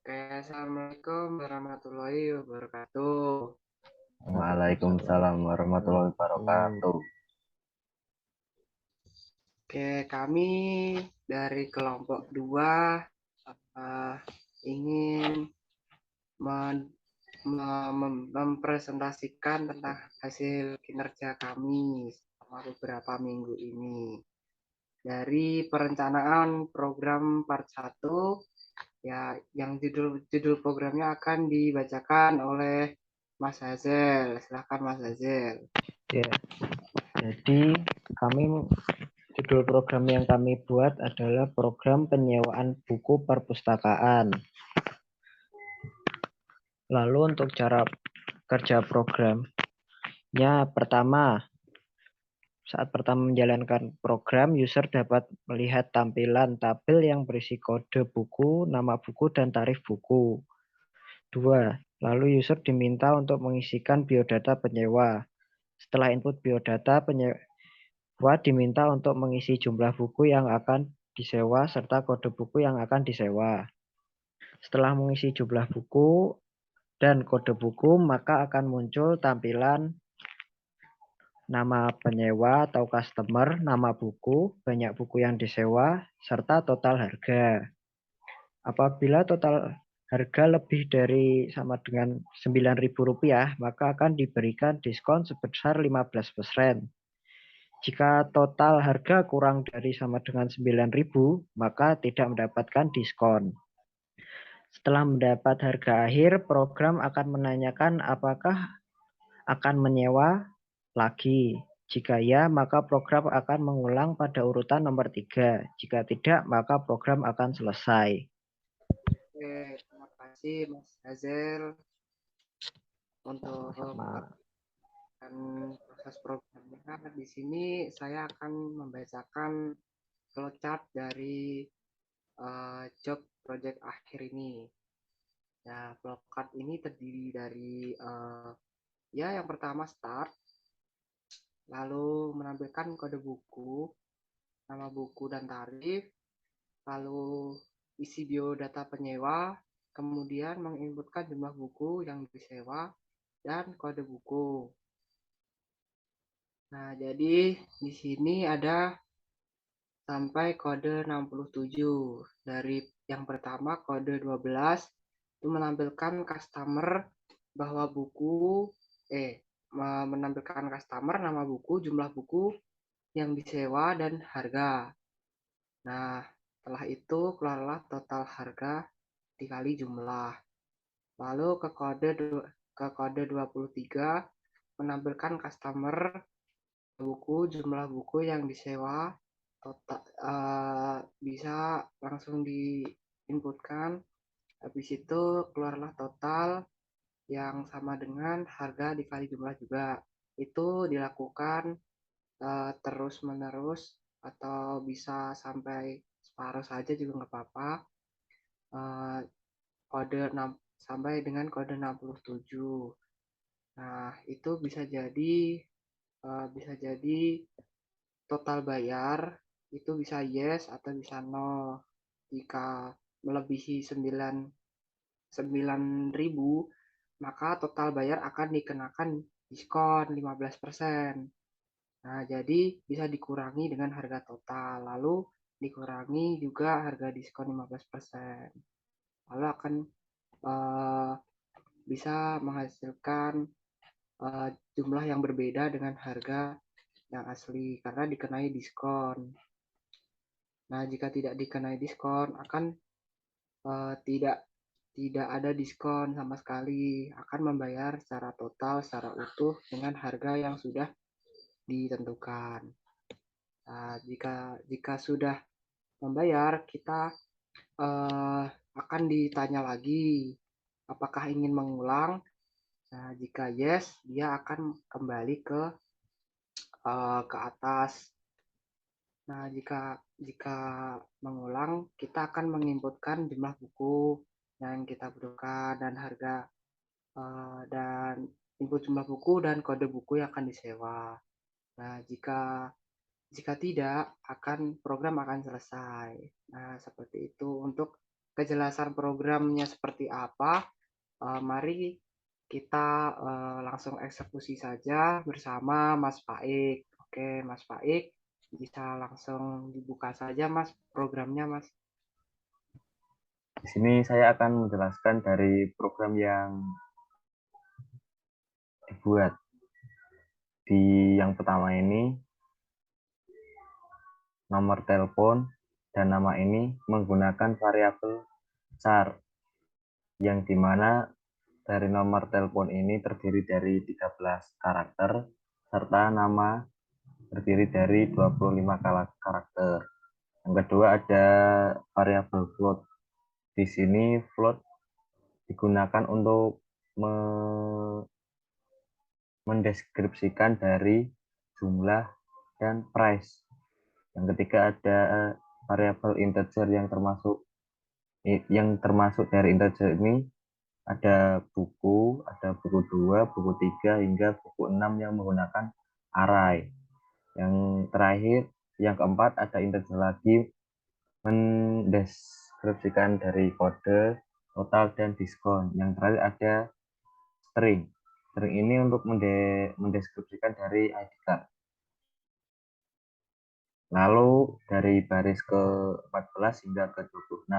Oke, Assalamualaikum warahmatullahi wabarakatuh. Waalaikumsalam warahmatullahi wabarakatuh. Oke, kami dari kelompok 2 ingin mempresentasikan tentang hasil kinerja kami selama beberapa minggu ini. Dari perencanaan program part 1, ya, yang judul programnya akan dibacakan oleh Mas Hazel. Silakan Mas Hazel. Ya, jadi judul program yang kami buat adalah program penyewaan buku perpustakaan. Lalu untuk cara kerja programnya, saat pertama menjalankan program, user dapat melihat tampilan tabel yang berisi kode buku, nama buku, dan tarif buku. 2. Lalu user diminta untuk mengisikan biodata penyewa. Setelah input biodata, penyewa diminta untuk mengisi jumlah buku yang akan disewa serta kode buku yang akan disewa. Setelah mengisi jumlah buku dan kode buku, maka akan muncul tampilan nama penyewa atau customer, nama buku, banyak buku yang disewa, serta total harga. Apabila total harga lebih dari sama dengan Rp9.000, maka akan diberikan diskon sebesar 15%. Jika total harga kurang dari sama dengan 9.000, maka tidak mendapatkan diskon. Setelah mendapat harga akhir, program akan menanyakan apakah akan menyewa lagi. Jika ya, maka program akan mengulang pada urutan nomor 3. Jika tidak, maka program akan selesai. Oke, terima kasih Mas Hazel untuk proses programnya. Di sini saya akan membacakan flowchart dari job project akhir ini. Nah, flowchart ini terdiri dari ya, yang pertama start, lalu menampilkan kode buku, nama buku dan tarif, lalu isi biodata penyewa, kemudian menginputkan jumlah buku yang disewa dan kode buku. Nah, jadi di sini ada sampai kode 67. Dari yang pertama kode 12 itu menampilkan customer bahwa menampilkan customer, nama buku, jumlah buku yang disewa dan harga. Nah, setelah itu keluarlah total harga dikali jumlah. Lalu ke kode 23 menampilkan customer, buku, jumlah buku yang disewa, total bisa langsung diinputkan. Habis itu keluarlah total yang sama dengan harga dikali jumlah juga. Itu dilakukan terus-menerus atau bisa sampai separuh saja juga nggak apa-apa. Uh, kode 6 sampai dengan kode 67. Nah, itu bisa jadi total bayar itu bisa yes atau bisa no. Jika melebihi 9.000, maka total bayar akan dikenakan diskon 15%. Nah, jadi bisa dikurangi dengan harga total, lalu dikurangi juga harga diskon 15%. Lalu akan uh, bisa menghasilkan jumlah yang berbeda dengan harga yang asli karena dikenai diskon. Nah, jika tidak dikenai diskon akan tidak ada diskon sama sekali, akan membayar secara total, secara utuh dengan harga yang sudah ditentukan. Nah, jika sudah membayar, kita akan ditanya lagi apakah ingin mengulang. Nah, jika yes, dia akan kembali ke atas. Nah, jika mengulang, kita akan menginputkan jumlah buku yang kita butuhkan dan harga dan input jumlah buku dan kode buku yang akan disewa. Nah, jika tidak, program akan selesai. Nah, seperti itu untuk kejelasan programnya seperti apa, mari kita langsung eksekusi saja bersama Mas Faik. Oke, Mas Faik, bisa langsung dibuka saja Mas programnya Mas. Di sini saya akan menjelaskan dari program yang dibuat. Di yang pertama ini, nomor telepon dan nama ini menggunakan variabel char, yang dimana dari nomor telepon ini terdiri dari 13 karakter, serta nama terdiri dari 25 karakter. Yang kedua ada variabel float. Di sini float digunakan untuk mendeskripsikan dari jumlah dan price. Yang ketiga ada variabel integer yang termasuk dari integer ini ada buku 2, buku 3 hingga buku 6 yang menggunakan array. Yang terakhir, yang keempat ada integer lagi mendeskripsikan dari kode, total, dan diskon. Yang terakhir ada string. String ini untuk mendeskripsikan dari ID card. Lalu dari baris ke-14 hingga ke-26.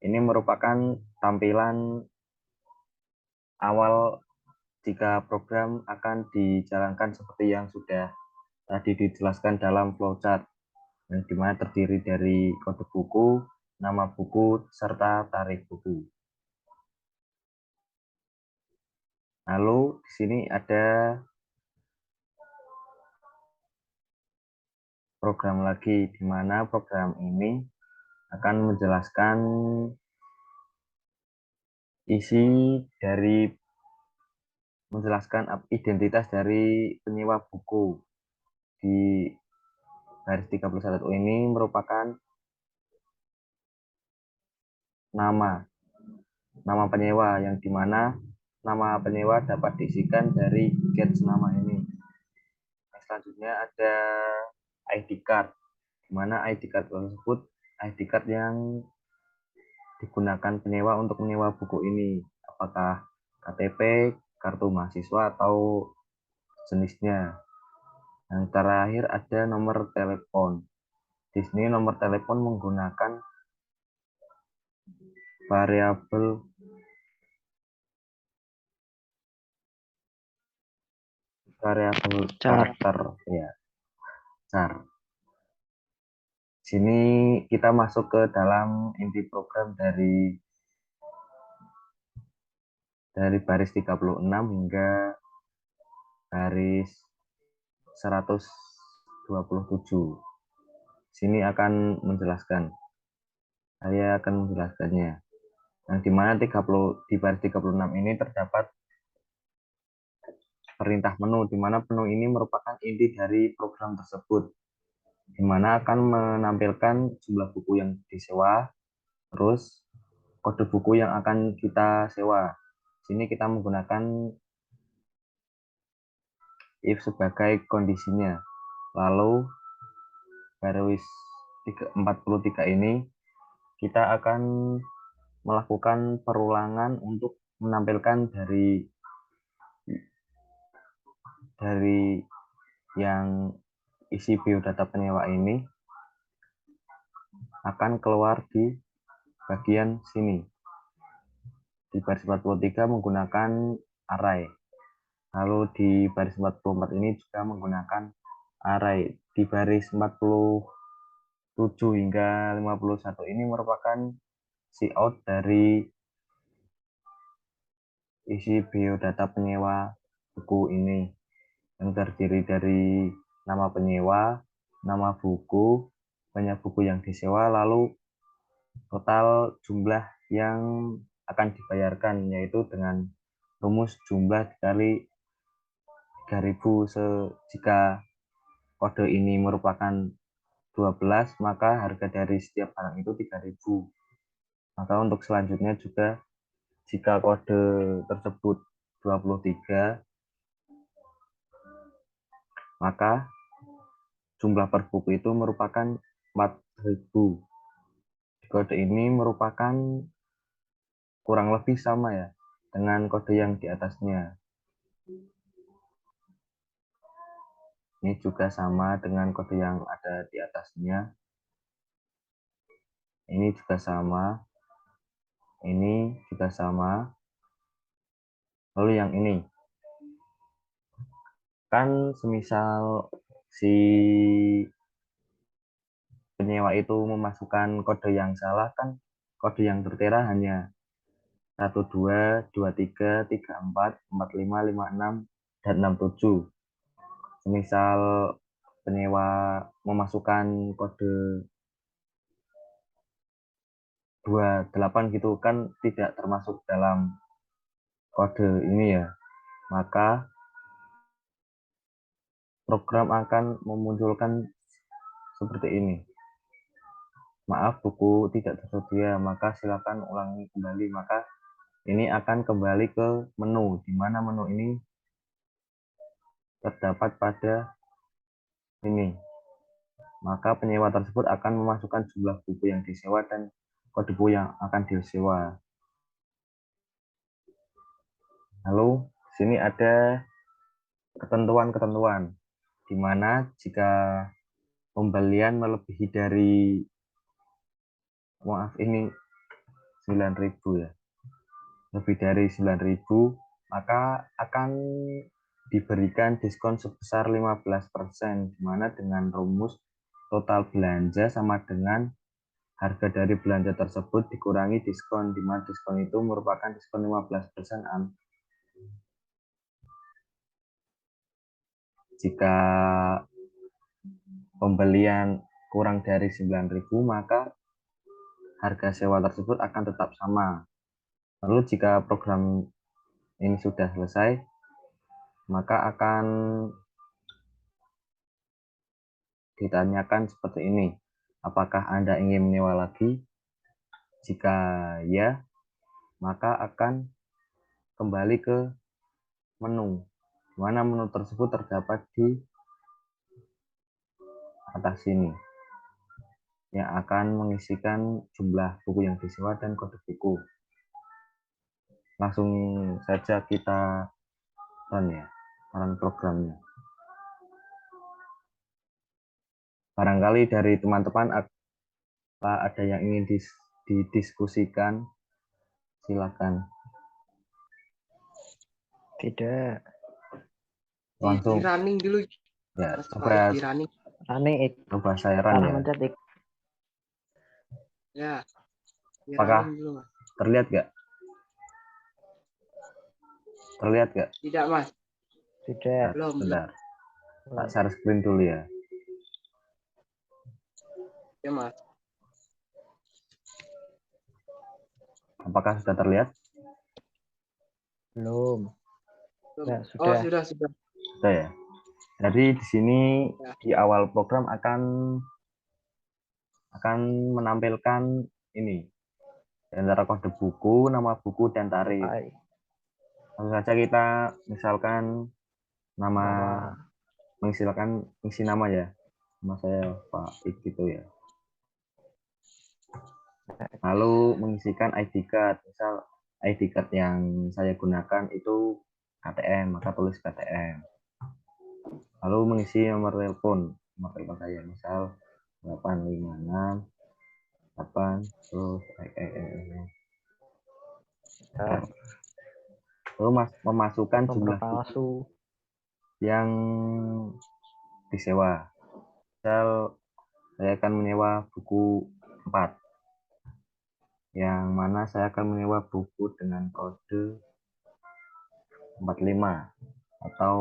Ini merupakan tampilan awal jika program akan dijalankan seperti yang sudah tadi dijelaskan dalam flowchart, yang dimana terdiri dari kode buku, nama buku, serta tarif buku. Lalu di sini ada program lagi, di mana program ini akan menjelaskan isi dari identitas dari penyewa buku. Di baris 31 ini merupakan nama penyewa, yang dimana nama penyewa dapat diisikan dari get nama ini. Selanjutnya ada ID card, di mana ID card tersebut ID card yang digunakan penyewa untuk menyewa buku ini, apakah KTP, kartu mahasiswa, atau jenisnya. Yang terakhir ada nomor telepon. Di sini nomor telepon menggunakan variabel karakter, ya, char. Sini kita masuk ke dalam inti program dari baris 36 hingga baris 127. Sini akan menjelaskan. Saya akan menjelaskannya. Yang dimana di baris 36 ini terdapat perintah menu, di mana menu ini merupakan inti dari program tersebut, di mana akan menampilkan jumlah buku yang disewa, terus kode buku yang akan kita sewa. Sini kita menggunakan if sebagai kondisinya. Lalu baris 43 ini kita akan melakukan perulangan untuk menampilkan dari yang isi biodata penyewa ini akan keluar di bagian sini. Di baris 43 menggunakan array. Lalu di baris 44 ini juga menggunakan array. Di baris 47 hingga 51 ini merupakan cout dari isi biodata penyewa buku ini, yang terdiri dari nama penyewa, nama buku, banyak buku yang disewa, lalu total jumlah yang akan dibayarkan, yaitu dengan rumus jumlah dikali 3.000. Jika kode ini merupakan 12, maka harga dari setiap barang itu 3.000. Maka untuk selanjutnya juga, jika kode tersebut 23, maka jumlah per buku itu merupakan 4.000. kode ini merupakan kurang lebih sama ya dengan kode yang di atasnya. Ini juga sama dengan kode yang ada di atasnya. Ini juga sama. Ini juga sama. Lalu yang ini. Kan semisal si penyewa itu memasukkan kode yang salah, kan kode yang tertera hanya 1, 2, 2, 3, 3, 4, 4, 5, 5, 6, dan 6, 7. Semisal penyewa memasukkan kode 28 gitu kan tidak termasuk dalam kode ini ya, maka program akan memunculkan seperti ini. Maaf, buku tidak tersedia, maka silakan ulangi kembali. Maka ini akan kembali ke menu, di mana menu ini terdapat pada ini. Maka penyewa tersebut akan memasukkan jumlah buku yang disewa dan kode buku yang akan disewa. Lalu di sini ada ketentuan-ketentuan, di mana jika pembelian melebihi dari, maaf ini 9.000 ya, lebih dari 9.000, maka akan diberikan diskon sebesar 15%, di mana dengan rumus total belanja sama dengan harga dari belanja tersebut dikurangi diskon, di mana diskon itu merupakan diskon 15%. Jika pembelian kurang dari 9.000, maka harga sewa tersebut akan tetap sama. Lalu jika program ini sudah selesai, maka akan ditanyakan seperti ini. Apakah Anda ingin menyewa lagi? Jika ya, maka akan kembali ke menu, di mana menu tersebut terdapat di atas sini, yang akan mengisikan jumlah buku yang disewa dan kode buku. Langsung saja kita run ya, run programnya. Barangkali dari teman-teman apa ada yang ingin didiskusikan, silakan. Tidak. Langsung. Di running dulu. Ya, Mas coba di running. coba saya run ya. Ya, di Apakah running dulu, Mas. terlihat gak? Terlihat gak? Tidak, Mas. Tidak. Belum. Bentar. Tak share screen dulu ya. Ya, Mas. Apakah sudah terlihat? Belum. Ya, Oh, sudah. sudah. Sudah ya. Jadi di sini Ya. di awal program akan menampilkan ini antara kode buku, nama buku, dan tarif. Langsung saja kita misalkan mengistilahkan isi nama ya. Nama saya Pak Ik gitu ya. Lalu mengisikan ID card. Misal ID card yang saya gunakan itu KTM, maka tulis KTM. Lalu mengisi nomor telepon saya, misal 856 8 terus lalu memasukkan jumlah buku yang disewa. Misal saya akan menyewa buku 4, yang mana saya akan menyewa buku dengan kode 45 atau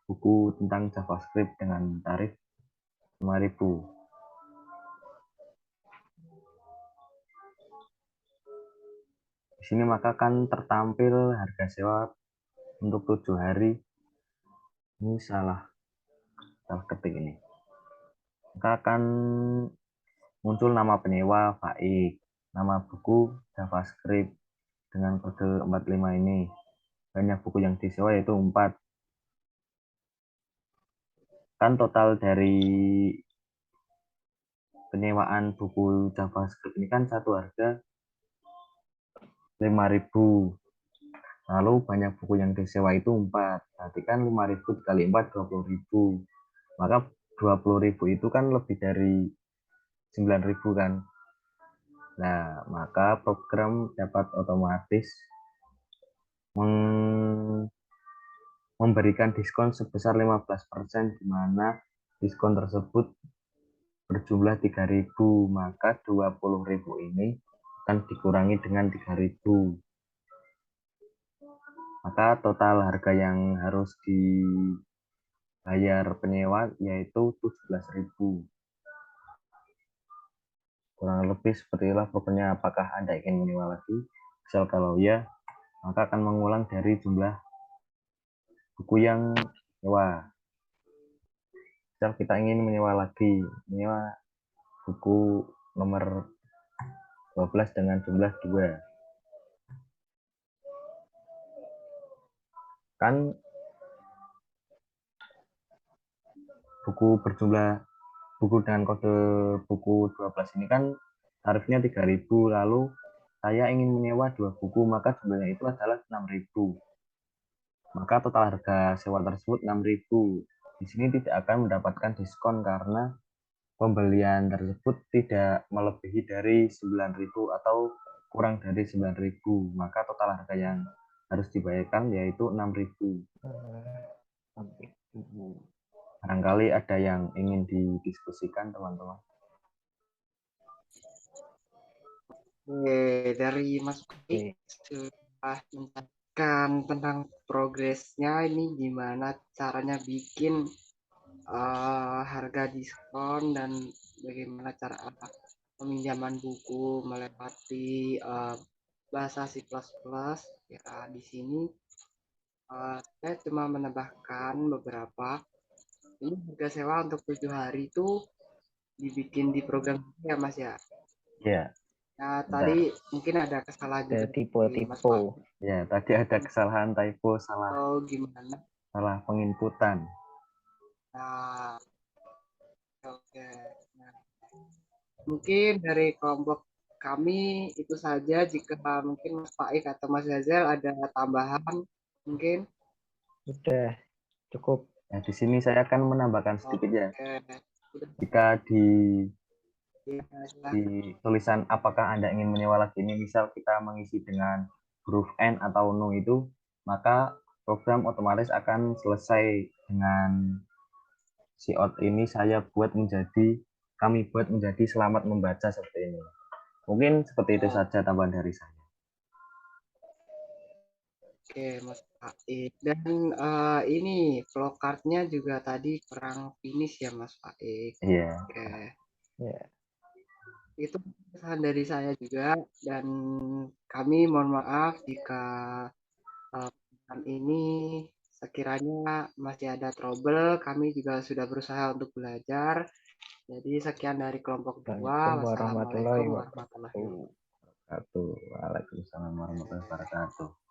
buku tentang JavaScript dengan tarif 5.000. Di sini maka akan tertampil harga sewa untuk 7 hari. Ini salah ketik ini. Maka akan muncul nama penyewa Faik, nama buku JavaScript dengan kode 45 ini. Banyak buku yang disewa yaitu 4. Kan total dari penyewaan buku JavaScript ini kan satu harga 5.000. Lalu banyak buku yang disewa itu 4. Berarti kan 5.000 dikali 4 20.000. Maka 20.000 itu kan lebih dari 9.000 kan. Nah, maka program dapat otomatis memberikan diskon sebesar 15%, di mana diskon tersebut berjumlah 3.000, maka 20.000 ini akan dikurangi dengan 3.000. Maka total harga yang harus dibayar penyewa yaitu 17.000. Kurang lebih seperti itulah pokoknya. Apakah Anda ingin menyewa lagi? Misal kalau ya, maka akan mengulang dari jumlah buku yang sewa. Misal kita ingin menyewa buku nomor 12 dengan jumlah 2. Kan buku dengan kode buku 12 ini kan tarifnya 3.000, lalu saya ingin menyewa 2 buku, maka jumlahnya itu adalah 6.000. Maka total harga sewa tersebut 6.000. Di sini tidak akan mendapatkan diskon karena pembelian tersebut tidak melebihi dari 9.000 atau kurang dari 9.000. Maka total harga yang harus dibayarkan yaitu 6.000. Barangkali ada yang ingin didiskusikan, teman-teman. Oke, dari Mas Baik sudah menjelaskan tentang progresnya ini gimana caranya bikin harga diskon dan bagaimana cara peminjaman buku melewati bahasa C++. Ya, di sini saya cuma menambahkan beberapa. Ini harga sewa untuk 7 hari itu dibikin di program ya Mas ya. Ya, Nah, bentar. tadi mungkin ada kesalahan juga dari Mas Tipe-tipe. Pak. Ya, tadi ada kesalahan typo, Atau gimana? salah penginputan. Nah, oke. Nah, mungkin dari kelompok kami itu saja. Jika mungkin Mas Faik atau Mas Gazel ada tambahan, mungkin. Udah cukup. Nah, di sini saya akan menambahkan sedikit ya. Oke. Udah, Jika di ya, silahkan. tulisan apakah Anda ingin menyewa lagi ini, misal kita mengisi dengan huruf N atau no itu, maka program otomatis akan selesai dengan si out ini kami buat menjadi selamat membaca seperti ini. Mungkin seperti itu saja tambahan dari saya. Oke, Mas Faik. Dan ini flowcard-nya juga tadi kurang finish ya, Mas Faik. Iya. Oke. Ya. Itu pesan dari saya juga, dan kami mohon maaf jika pesan ini sekiranya masih ada trouble. Kami juga sudah berusaha untuk belajar. Jadi sekian dari kelompok 2. Assalamualaikum Wassalamualaikum warahmatullahi warahmatullahi wabarakatuh. wabarakatuh. Waalaikumsalam warahmatullahi wabarakatuh.